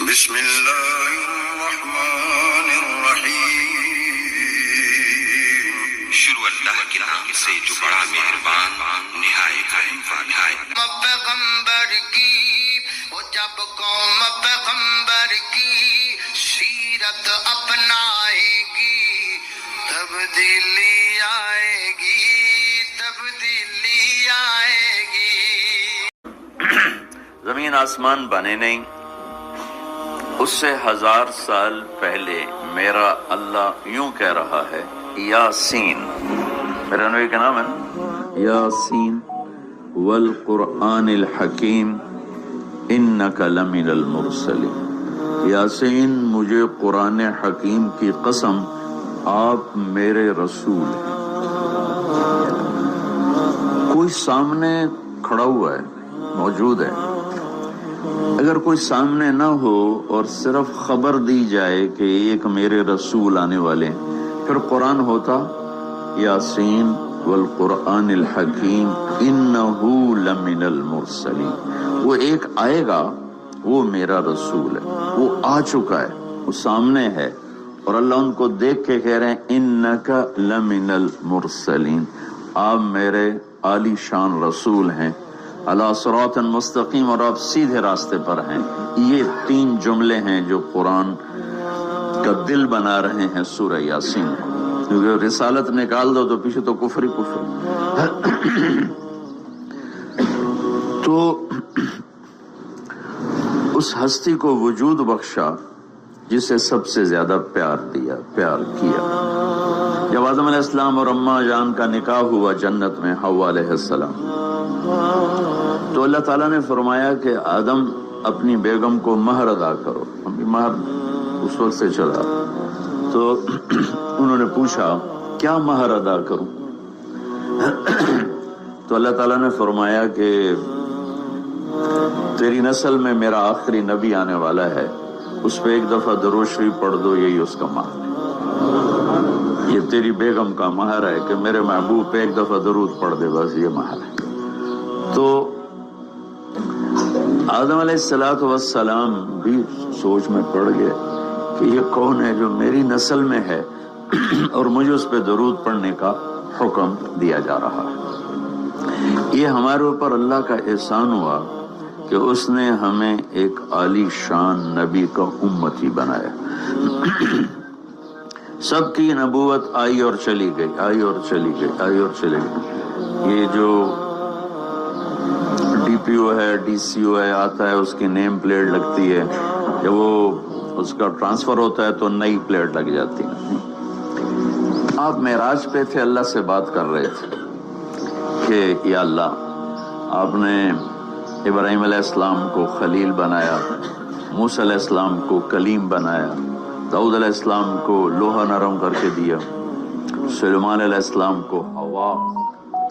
بسم اللہ الرحمن الرحیم۔ شروع اللہ کے نام سے جو بڑا مہربان نہایت رحم والا ہے۔ پیغمبر کی وہ جب قوم پیغمبر کی سیرت اپنائے گی تبدیلی آئے گی، تبدیلی آئے گی۔ زمین آسمان بنے نہیں، اس سے 1000 سال پہلے میرا اللہ یوں کہہ رہا ہے، یاسین، میرا نبی کا نام ہے یاسین والقرآن الحکیم انک لمن المرسلین۔ یاسین، مجھے قرآن حکیم کی قسم، آپ میرے رسول ہیں۔ کوئی سامنے کھڑا ہوا ہے، موجود ہے۔ اگر کوئی سامنے نہ ہو اور صرف خبر دی جائے کہ ایک میرے رسول آنے والے ہیں، پھر قرآن ہوتا یاسین والقرآن الحکیم انہ لمن المرسلین۔ وہ ایک آئے گا، وہ میرا رسول ہے، وہ آ چکا ہے، وہ سامنے ہے، اور اللہ ان کو دیکھ کے کہہ رہے ہیں انک لمن المرسلین، آپ میرے عالی شان رسول ہیں، علی صراط مستقیم، اور آپ سیدھے راستے پر ہیں۔ یہ 3 جملے ہیں جو قرآن کا دل بنا رہے ہیں سورہ یاسین کو، کیونکہ رسالت نکال دو تو پیچھے تو کفر ہی کفر۔ تو اس ہستی کو وجود بخشا جسے سب سے زیادہ پیار کیا۔ جب آدم علیہ السلام اور اماں جان کا نکاح ہوا جنت میں حوا علیہ السلام، تو اللہ تعالیٰ نے فرمایا کہ آدم اپنی بیگم کو مہر ادا کرو۔ مہر اس وقت سے چلا، تو انہوں نے پوچھا کیا مہر ادا کروں؟ تو اللہ تعالیٰ نے فرمایا کہ تیری نسل میں میرا آخری نبی آنے والا ہے، اس پہ 1 دفعہ درود شریف پڑھ دو، یہی اس کا مہر ہے۔ یہ تیری بیگم کا مہر ہے کہ میرے محبوب پہ 1 دفعہ درود پڑھ دے، بس یہ مہر ہے۔ تو آدم علیہ السلام بھی سوچ میں پڑ گئے کہ یہ کون ہے جو میری نسل میں ہے اور مجھے اس پہ درود پڑھنے کا حکم دیا جا رہا ہے۔ یہ ہمارے اوپر اللہ کا احسان ہوا کہ اس نے ہمیں ایک عالی شان نبی کا امتی بنایا۔ سب کی نبوت آئی اور چلی گئی، آئی اور چلی گئی، آئی اور چلی گئی۔ یہ جو ڈی پی او ہے، ڈی سی او ہے، آتا ہے، اس کی نیم پلیٹ لگتی ہے، جب وہ اس کا ٹرانسفر ہوتا ہے تو نئی پلیٹ لگ جاتی ہے۔ آپ معراج پہ تھے، اللہ سے بات کر رہے تھے کہ یا اللہ، آپ نے ابراہیم علیہ السلام کو خلیل بنایا، موسیٰ علیہ السلام کو کلیم بنایا، داؤد علیہ السلام کو لوہا نرم کر کے دیا، سلیمان علیہ السلام کو ہوا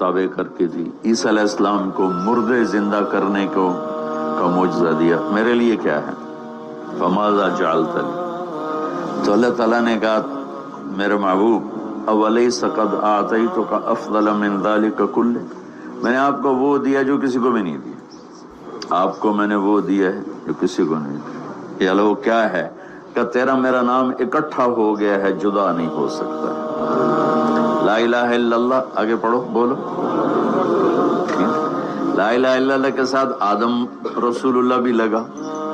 تابع کر کے دی، عیسیٰ علیہ السلام کو مردے زندہ کرنے کا معجزہ دیا، میرے لیے کیا ہے؟ فماذا جعلت لی؟ تو اللہ تعالیٰ نے کہا میرے محبوب اولیس قد اعطیتک افضل من ذلک کلہ، میں نے آپ کو وہ دیا جو کسی کو بھی نہیں دیا، آپ کو میں نے وہ دیا ہے جو کسی کو نہیں دیا۔ یہ اللہ کیا ہے کہ تیرا میرا نام اکٹھا ہو گیا ہے، جدا نہیں ہو سکتا۔ لا الہ الا اللہ، آگے پڑھو، بولو۔ لا الہ الا اللہ کے ساتھ آدم رسول اللہ بھی لگا،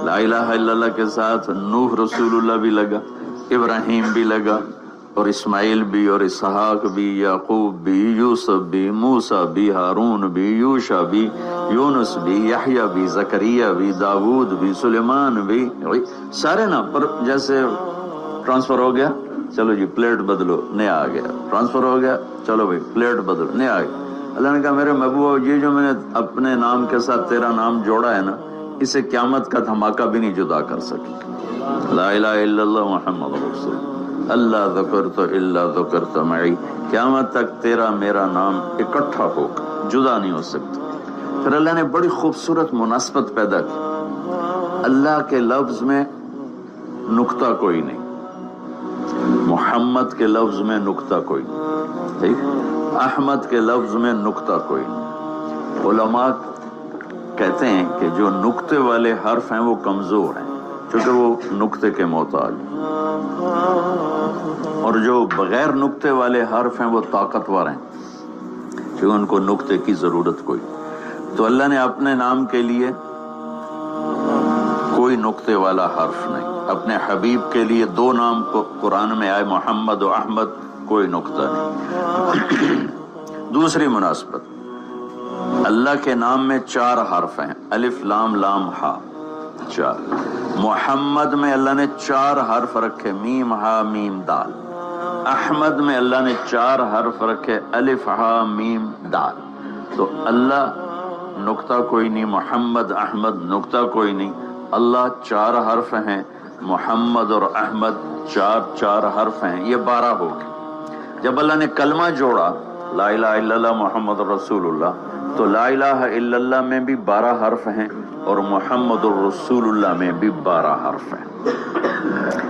لا الہ الا اللہ کے ساتھ نوح رسول اللہ بھی لگا، ابراہیم بھی لگا، اور اسماعیل بھی، اور اسحاق بھی، یعقوب بھی، یوسف بھی، موسیٰ بھی، ہارون بھی، یوشع بھی، یونس بھی، یحییٰ بھی، زکریا بھی، داود بھی، سلیمان بھی، سارے نا۔ پر جیسے ٹرانسفر ہو گیا، چلو جی پلیٹ بدلو، نیا آ گیا، ٹرانسفر ہو گیا، چلو بھائی پلیٹ بدلو، نیا آ گیا۔ اللہ نے کہا میرے محبوب، یہ جو میں نے اپنے نام کے ساتھ تیرا نام جوڑا ہے نا، اسے قیامت کا دھماکہ بھی نہیں جدا کر سکے۔ لا الہ الا اللہ محمد رسول اللہ ذکرت الا ذکرت معی، قیامت تک تیرا میرا نام اکٹھا ہوگا، جدا نہیں ہو سکتا۔ پھر اللہ نے بڑی خوبصورت مناسبت پیدا کی، اللہ کے لفظ میں نقطہ کوئی نہیں، محمد کے لفظ میں نقطہ کوئی نہیں، ٹھیک، احمد کے لفظ میں نقطہ کوئی نہیں۔ علماء کہتے ہیں کہ جو نقطے والے حرف ہیں وہ کمزور ہیں، کیونکہ وہ نقطے کے محتاج، اور جو بغیر نقطے والے حرف ہیں وہ طاقتور ہیں کیونکہ ان کو نقطے کی ضرورت کوئی۔ تو اللہ نے اپنے نام کے لیے کوئی نقطے والا حرف نہیں، اپنے حبیب کے لیے 2 نام کو قرآن میں آئے، محمد و احمد، کوئی نقطہ نہیں۔ دوسری مناسبت، اللہ کے نام میں 4 حرف ہیں، الف لام لام ہا، 4۔ محمد میں اللہ نے 4 حرف رکھے، میم ہا میم دال۔ احمد میں اللہ نے 4 حرف رکھے، الف ہا میم دال۔ تو اللہ نقطہ کوئی نہیں، محمد احمد نقطہ کوئی نہیں، اللہ 4 حرف ہیں، محمد اور احمد 4 حرف ہیں، یہ 12 ہو گئے۔ جب اللہ نے کلمہ جوڑا لا الہ الا اللہ محمد رسول اللہ، تو لا الہ الا اللہ میں بھی 12 حرف ہیں اور محمد الرسول اللہ میں بھی 12 حرف ہیں،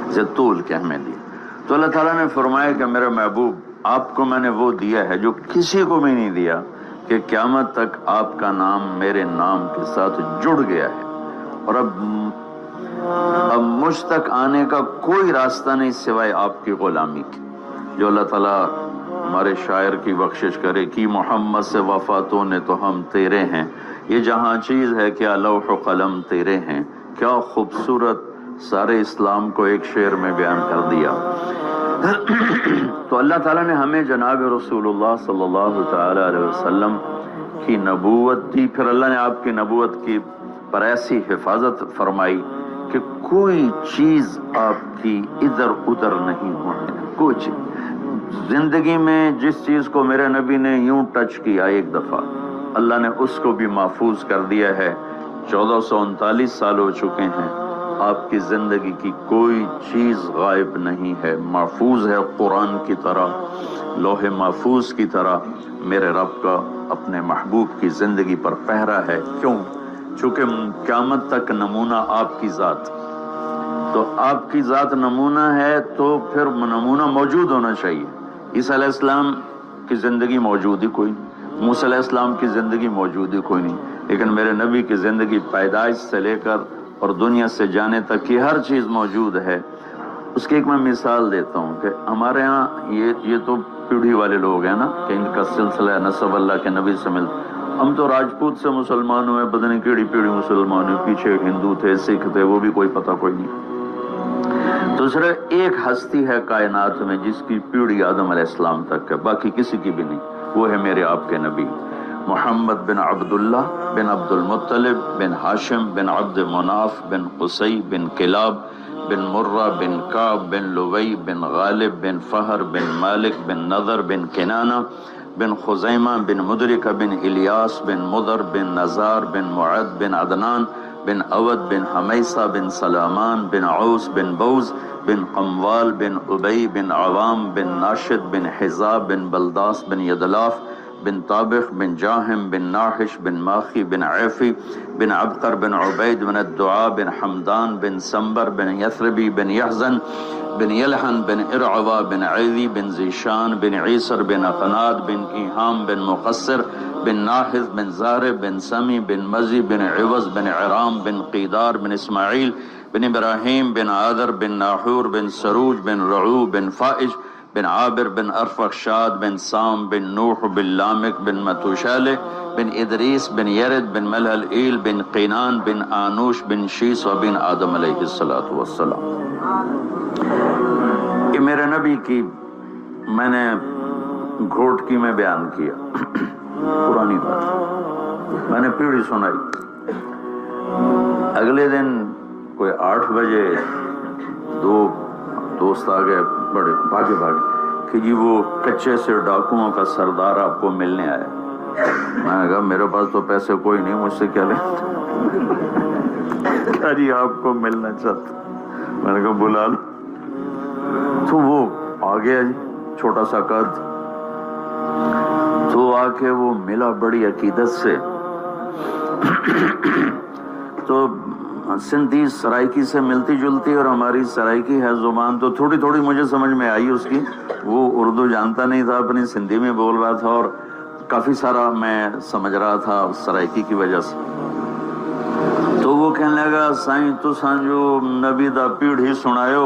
اسے طول کے ہمیں دیا۔ تو اللہ تعالیٰ نے فرمایا کہ میرے محبوب، آپ کو میں نے وہ دیا ہے جو کسی کو بھی نہیں دیا، کہ قیامت تک آپ کا نام میرے نام کے ساتھ جڑ گیا ہے، اور اب مجھ تک آنے کا کوئی راستہ نہیں سوائے آپ کی غلامی کی۔ جو اللہ تعالیٰ ہمارے شاعر کی بخشش کرے کہ محمد سے وفاتوں نے تو ہم تیرے ہیں، یہ جہاں چیز ہے کیا لوح و قلم تیرے ہیں، کیا خوبصورت سارے اسلام کو ایک شعر میں بیان کر دیا۔ تو اللہ تعالیٰ نے ہمیں جناب رسول اللہ صلی اللہ تعالی علیہ وسلم کی نبوت دی، پھر اللہ نے آپ کی نبوت کی پر ایسی حفاظت فرمائی کہ کوئی چیز آپ کی ادھر ادھر نہیں ہونے، کوئی چیز۔ زندگی میں جس چیز کو میرے نبی نے یوں ٹچ کیا ایک دفعہ، اللہ نے اس کو بھی محفوظ کر دیا ہے۔ 1439 سال ہو چکے ہیں، آپ کی زندگی کی کوئی چیز غائب نہیں ہے، محفوظ ہے، قرآن کی طرح، لوح محفوظ کی طرح میرے رب کا اپنے محبوب کی زندگی پر پہرا ہے۔ کیوں؟ چونکہ قیامت تک نمونہ آپ کی ذات، تو آپ کی ذات نمونہ ہے تو پھر نمونہ موجود ہونا چاہیے۔ عیسیٰ علیہ السلام کی زندگی موجود ہی کوئی نہیں، موسیٰ علیہ السلام کی زندگی موجود ہی کوئی نہیں، لیکن میرے نبی کی زندگی پیدائش سے لے کر اور دنیا سے جانے تک کی ہر چیز موجود ہے۔ اس کی ایک میں مثال دیتا ہوں کہ ہمارے ہاں یہ تو پیڑھی والے لوگ ہیں نا، کہ ان کا سلسلہ نسب اللہ کے نبی سے ملتا۔ ہم تو راجپوت سے مسلمان ہوئے، پتہ نہیں کیڑی پیڑھی مسلمان ہوئے، پیچھے ہندو تھے، سکھ تھے، وہ بھی کوئی پتہ کوئی نہیں۔ دوسرے ایک ہستی ہے کائنات میں جس کی پیڑھی آدم علیہ السلام تک ہے، باقی کسی کی بھی نہیں، وہ ہے میرے آپ کے نبی محمد بن عبداللہ بن عبد المطلب بن ہاشم بن عبد مناف بن قصی بن کلاب بن مرہ بن کعب بن لوی بن غالب بن فہر بن مالک بن نضر بن کنانہ بن خزیمہ بن مدرکہ بن الیاس بن مضر بن نزار بن معد بن عدنان بن اود بن حمیسہ بن سلامان بن عوس بن بوز بن قموال بن ابی بن عوام بن ناشد بن حزاب بن بلداس بن یدلاف بن طابخ بن جاہم بن ناحش بن ماخی بن عیفی بن عبقر بن عبید بن الدعاء بن حمدان بن سنبر بن یثربی بن یحزن بن یلحن بن ارعوا بن عیدی بن زیشان بن عیسر بن اقناد بن ایہام بن مقصر بن ناحذ بن زارب بن سمی بن مزی بن عوض بن عرام بن قیدار بن اسماعیل بن ابراہیم بن عادر بن ناحور بن سروج بن رعو بن فائج بن عابر بن ارفخشاد بن سام بن نوح بن لامک بن متوشالہ بن ادریس بن یرد بن ملہل بن قینان بن آنوش بن شیس و بن آدم علیہ السلام۔ یہ میرے نبی کی میں نے گھوٹکی میں بیان کیا، پرانی بات میں نے پیڑھی سنائی۔ اگلے دن کوئی 8 بجے 2 دوست آ گئے، بڑے بھاگے کہ جی وہ کچے سے ڈاکوؤں کا سردار آپ کو ملنے آیا۔ میں نے کہا میرے پاس تو پیسے کوئی نہیں، مجھ سے کیا لیں؟ کہا جی آپ کو ملنا چاہتا۔ میں نے کہا بلا لو۔ تو وہ آ گیا جی، چھوٹا سا قد، تو آ کے وہ ملا بڑی عقیدت سے۔ تو سندھی سرائکی سے ملتی جلتی اور ہماری سرائکی ہے زبان، تو تھوڑی تھوڑی مجھے سمجھ میں آئی اس کی۔ وہ اردو جانتا نہیں تھا، اپنی سندھی میں بول رہا تھا اور کافی سارا میں سمجھ رہا تھا سرائکی کی وجہ سے۔ تو تو وہ کہنے لگا سائیں تو سانجو نبی دا پیڑھی سنایو،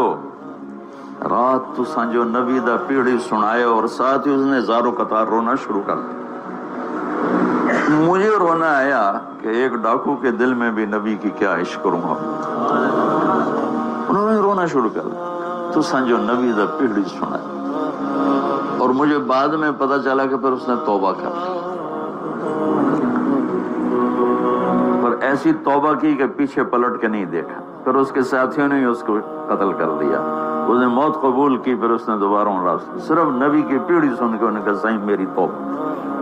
رات تو سانجو نبی دا پیڑھی سنایو، اور ساتھ ہی اس نے زارو قطار رونا شروع کر دیا۔ مجھے رونا آیا کہ ایک ڈاکو کے دل میں بھی نبی کی کیا عشق کروں گا۔ انہوں نے رونا شروع کر دیا تو سانجو نبی دا پیڑھی سنایا، اور مجھے بعد میں پتا چلا کہ پھر اس نے توبہ کر لی، پر ایسی توبہ کی کہ پیچھے پلٹ کے نہیں دیکھا، پھر اس کے ساتھیوں نے اس کو قتل کر دیا، اس نے موت قبول کی، پھر اس نے دوبارہ راستہ صرف نبی کی پیڑھی سن کے انہوں نے کہا سائیں میری توبہ۔